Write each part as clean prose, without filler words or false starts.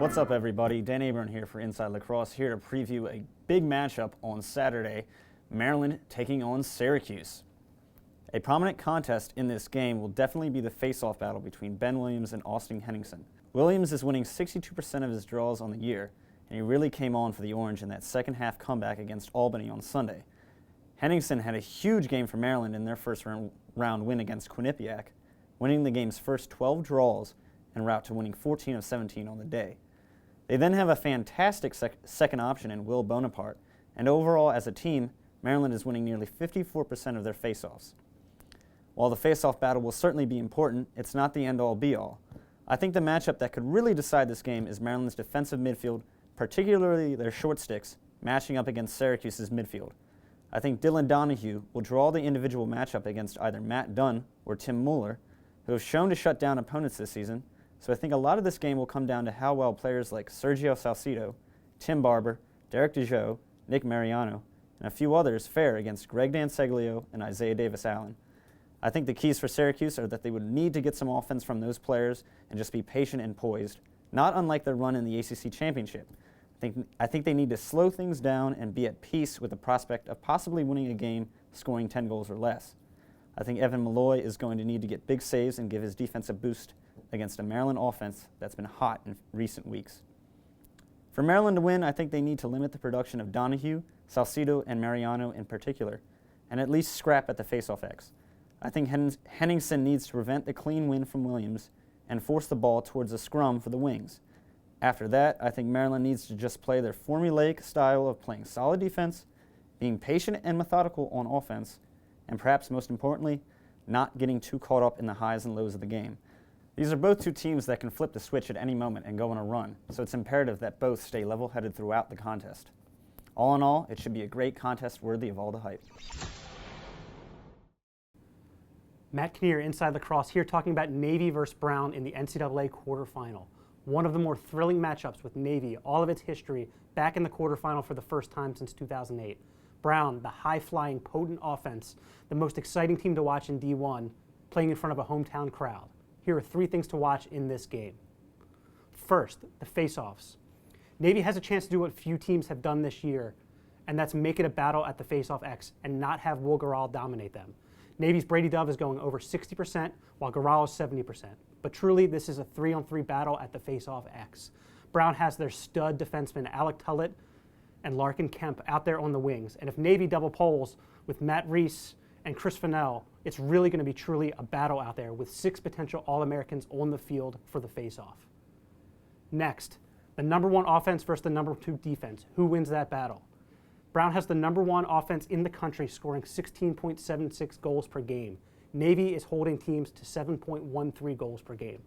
What's up, everybody? Dan Aburn here for Inside Lacrosse, here to preview a big matchup on Saturday, Maryland taking on Syracuse. A prominent contest in this game will definitely be the face-off battle between Ben Williams and Austin Henningsen. Williams is winning 62% of his draws on the year, and he really came on for the Orange in that second half comeback against Albany on Sunday. Henningsen had a huge game for Maryland in their first round win against Quinnipiac, winning the game's first 12 draws en route to winning 14 of 17 on the day. They then have a fantastic second option in Will Bonaparte, and overall as a team, Maryland is winning nearly 54% of their faceoffs. While the faceoff battle will certainly be important, it's not the end-all be-all. I think the matchup that could really decide this game is Maryland's defensive midfield, particularly their short sticks, matching up against Syracuse's midfield. I think Dylan Donahue will draw the individual matchup against either Matt Dunn or Tim Mueller, who have shown to shut down opponents this season, so I think a lot of this game will come down to how well players like Sergio Salcido, Tim Barber, Derek DeJoe, Nick Mariano, and a few others fare against Greg Danseglio and Isaiah Davis-Allen. I think the keys for Syracuse are that they would need to get some offense from those players and just be patient and poised, not unlike their run in the ACC Championship. I think they need to slow things down and be at peace with the prospect of possibly winning a game scoring 10 goals or less. I think Evan Malloy is going to need to get big saves and give his defense a boost against a Maryland offense that's been hot in recent weeks. For Maryland to win, I think they need to limit the production of Donahue, Salcido, and Mariano in particular, and at least scrap at the faceoff X. I think Henningsen needs to prevent the clean win from Williams and force the ball towards a scrum for the wings. After that, I think Maryland needs to just play their formulaic style of playing solid defense, being patient and methodical on offense, and perhaps most importantly, not getting too caught up in the highs and lows of the game. These are both two teams that can flip the switch at any moment and go on a run, so it's imperative that both stay level-headed throughout the contest. All in all, it should be a great contest worthy of all the hype. Matt Kinnear, Inside Lacrosse, here talking about Navy versus Brown in the NCAA quarterfinal. One of the more thrilling matchups with Navy, all of its history, back in the quarterfinal for the first time since 2008. Brown, the high-flying, potent offense, the most exciting team to watch in D1, playing in front of a hometown crowd. Here are three things to watch in this game. First, the face-offs. Navy has a chance to do what few teams have done this year, and that's make it a battle at the face-off X and not have Will Garral dominate them. Navy's Brady Dove is going over 60%, while Garral is 70%. But truly, this is a 3-on-3 battle at the face-off X. Brown has their stud defensemen Alec Tullett and Larkin Kemp out there on the wings. And if Navy double poles with Matt Reese and Chris Fennell, it's really going to be truly a battle out there with 6 potential All-Americans on the field for the face-off. Next, the number 1 offense versus the number 2 defense. Who wins that battle? Brown has the number 1 offense in the country, scoring 16.76 goals per game. Navy is holding teams to 7.13 goals per game.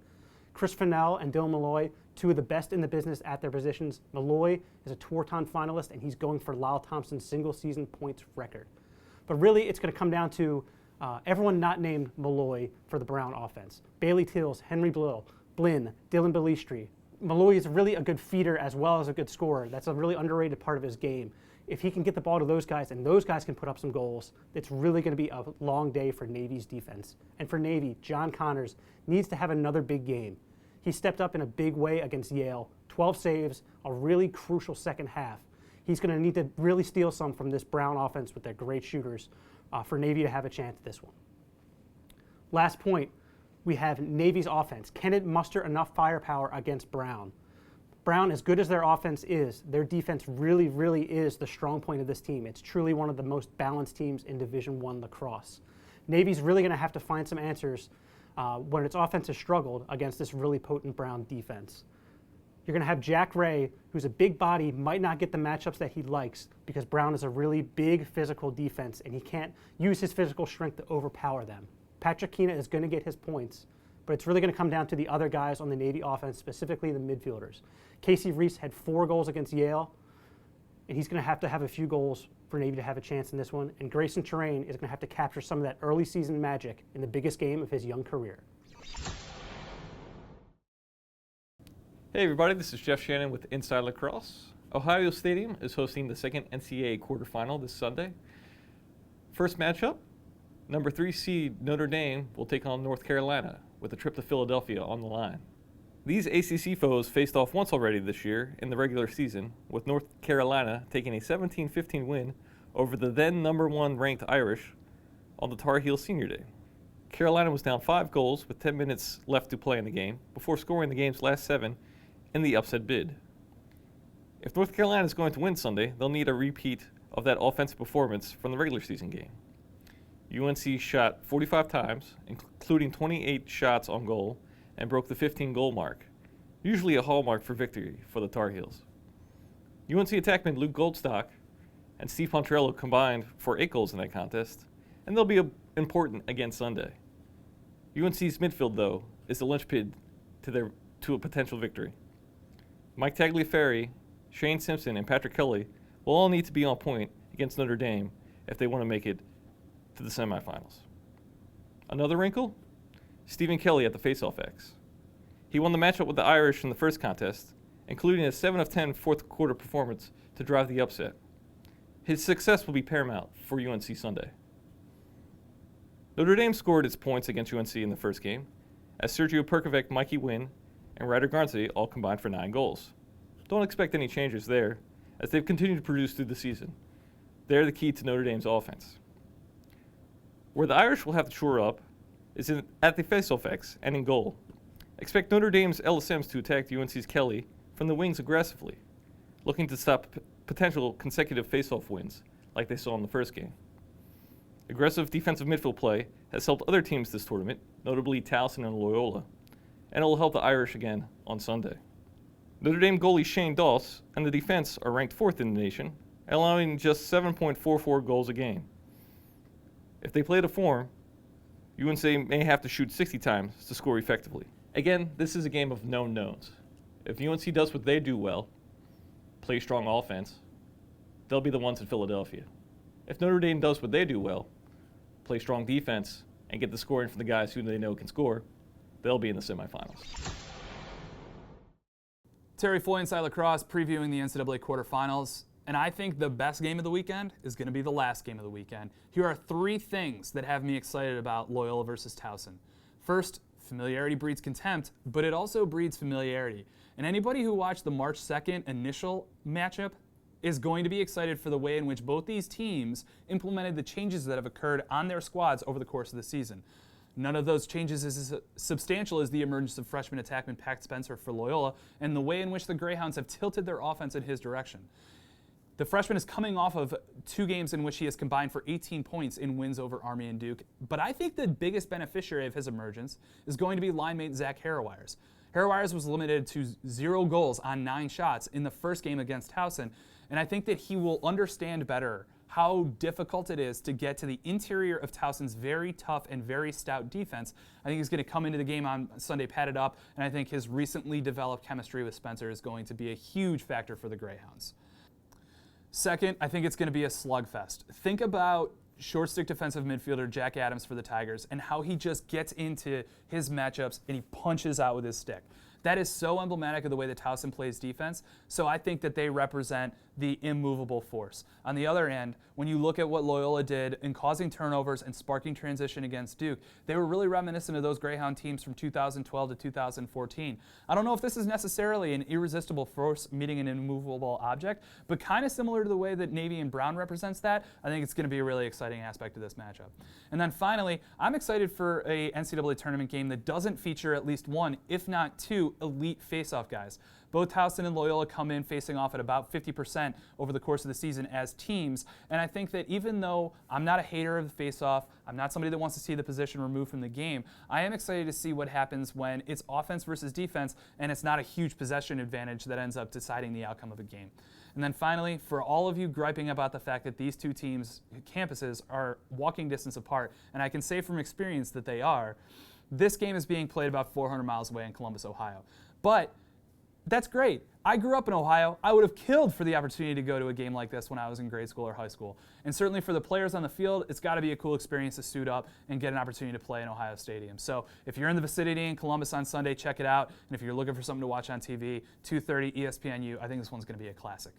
Chris Fennell and Dylan Malloy, 2 of the best in the business at their positions. Malloy is a Tewaaraton finalist, and he's going for Lyle Thompson's single-season points record. But really, it's going to come down to everyone not named Malloy for the Brown offense. Bailey Tills, Henry Blinn, Dylan Bellistri. Malloy is really a good feeder as well as a good scorer. That's a really underrated part of his game. If he can get the ball to those guys and those guys can put up some goals, it's really going to be a long day for Navy's defense. And for Navy, John Connors needs to have another big game. He stepped up in a big way against Yale, 12 saves, a really crucial second half. He's going to need to really steal some from this Brown offense with their great shooters for Navy to have a chance at this one. Last point, we have Navy's offense. Can it muster enough firepower against Brown? Brown, as good as their offense is, their defense really, really is the strong point of this team. It's truly one of the most balanced teams in Division I lacrosse. Navy's really going to have to find some answers when its offense has struggled against this really potent Brown defense. You're going to have Jack Ray, who's a big body, might not get the matchups that he likes because Brown is a really big physical defense and he can't use his physical strength to overpower them. Patrick Kina is going to get his points, but it's really going to come down to the other guys on the Navy offense, specifically the midfielders. Casey Reese had 4 goals against Yale, and he's going to have a few goals for Navy to have a chance in this one. And Grayson Terrain is going to have to capture some of that early season magic in the biggest game of his young career. Hey everybody, this is Geoff Shannon with Inside Lacrosse. Ohio Stadium is hosting the second NCAA quarterfinal this Sunday. First matchup, number 3 seed Notre Dame will take on North Carolina with a trip to Philadelphia on the line. These ACC foes faced off once already this year in the regular season, with North Carolina taking a 17-15 win over the then #1 ranked Irish on the Tar Heels Senior Day. Carolina was down 5 goals with 10 minutes left to play in the game before scoring the game's last 7 in the upset bid. If North Carolina is going to win Sunday, they'll need a repeat of that offensive performance from the regular season game. UNC shot 45 times, including 28 shots on goal, and broke the 15-goal mark, usually a hallmark for victory for the Tar Heels. UNC attackman Luke Goldstock and Steve Pontrello combined for 8 goals in that contest, and they'll be important again Sunday. UNC's midfield, though, is the linchpin to a potential victory. Mike Tagliaferri, Shane Simpson, and Patrick Kelly will all need to be on point against Notre Dame if they want to make it to the semifinals. Another wrinkle? Stephen Kelly at the faceoff X. He won the matchup with the Irish in the first contest, including a 7 of 10 fourth quarter performance to drive the upset. His success will be paramount for UNC Sunday. Notre Dame scored its points against UNC in the first game, as Sergio Perkovic, Mikey Wynn, and Ryder Garnsey all combined for 9 goals. Don't expect any changes there, as they've continued to produce through the season. They're the key to Notre Dame's offense. Where the Irish will have to shore up is at the faceoff X and in goal. Expect Notre Dame's LSMs to attack UNC's Kelly from the wings aggressively, looking to stop potential consecutive faceoff wins like they saw in the first game. Aggressive defensive midfield play has helped other teams this tournament, notably Towson and Loyola, and it will help the Irish again on Sunday. Notre Dame goalie Shane Doss and the defense are ranked 4th in the nation, allowing just 7.44 goals a game. If they play to form, UNC may have to shoot 60 times to score effectively. Again, this is a game of known knowns. If UNC does what they do well, play strong offense, they'll be the ones in Philadelphia. If Notre Dame does what they do well, play strong defense, and get the scoring from the guys who they know can score, they'll be in the semifinals. Terry Foy, Inside Lacrosse, previewing the NCAA quarterfinals. And I think the best game of the weekend is going to be the last game of the weekend. Here are 3 things that have me excited about Loyola versus Towson. First, familiarity breeds contempt, but it also breeds familiarity. And anybody who watched the March 2nd initial matchup is going to be excited for the way in which both these teams implemented the changes that have occurred on their squads over the course of the season. None of those changes is as substantial as the emergence of freshman attackman Pat Spencer for Loyola and the way in which the Greyhounds have tilted their offense in his direction. The freshman is coming off of 2 games in which he has combined for 18 points in wins over Army and Duke, but I think the biggest beneficiary of his emergence is going to be line mate Zach Harrowires. Harrowires was limited to 0 goals on 9 shots in the first game against Towson, and I think that he will understand better how difficult it is to get to the interior of Towson's very tough and very stout defense. I think he's going to come into the game on Sunday padded up, and I think his recently developed chemistry with Spencer is going to be a huge factor for the Greyhounds. Second, I think it's going to be a slugfest. Think about short stick defensive midfielder Jack Adams for the Tigers and how he just gets into his matchups and he punches out with his stick. That is so emblematic of the way that Towson plays defense, so I think that they represent the immovable force. On the other end, when you look at what Loyola did in causing turnovers and sparking transition against Duke, they were really reminiscent of those Greyhound teams from 2012 to 2014. I don't know if this is necessarily an irresistible force meeting an immovable object, but kind of similar to the way that Navy and Brown represents that. I think it's going to be a really exciting aspect of this matchup. And then finally, I'm excited for a NCAA tournament game that doesn't feature at least 1, if not 2, elite face-off guys. Both Towson and Loyola come in facing off at about 50% over the course of the season as teams, and I think that even though I'm not a hater of the face-off, I'm not somebody that wants to see the position removed from the game, I am excited to see what happens when it's offense versus defense and it's not a huge possession advantage that ends up deciding the outcome of a game. And then finally, for all of you griping about the fact that these 2 teams' campuses are walking distance apart, and I can say from experience that they are, this game is being played about 400 miles away in Columbus, Ohio. But that's great. I grew up in Ohio. I would have killed for the opportunity to go to a game like this when I was in grade school or high school. And certainly for the players on the field, it's got to be a cool experience to suit up and get an opportunity to play in Ohio Stadium. So if you're in the vicinity in Columbus on Sunday, check it out. And if you're looking for something to watch on TV, 2:30 ESPNU, I think this one's going to be a classic.